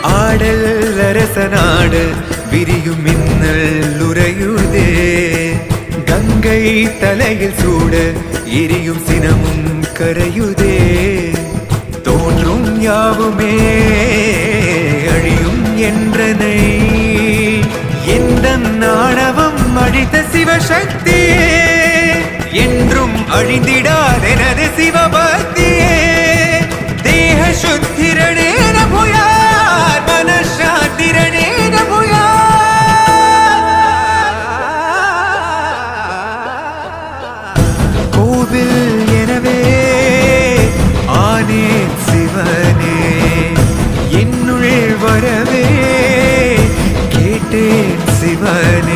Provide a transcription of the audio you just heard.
ஆடல் அரச நாடு விரியும் மின்னல் உறையுதே. கங்கை தலையில் சூட எரியும் சினமும் கரையுதே. தோன்றும் யாவுமே அழியும் என்றனை எந்த நாணவம் அழித்த சிவசக்தியே. என்றும் அழிந்திடாதெனது சிவபக்தியே. தேக சுத்திரணேன புயார் மனசாந்திரணேன புயார். கோவில் எனவே ஆனேன் சிவனே. என்னுள் வரவே கேட்டேன் சிவனே.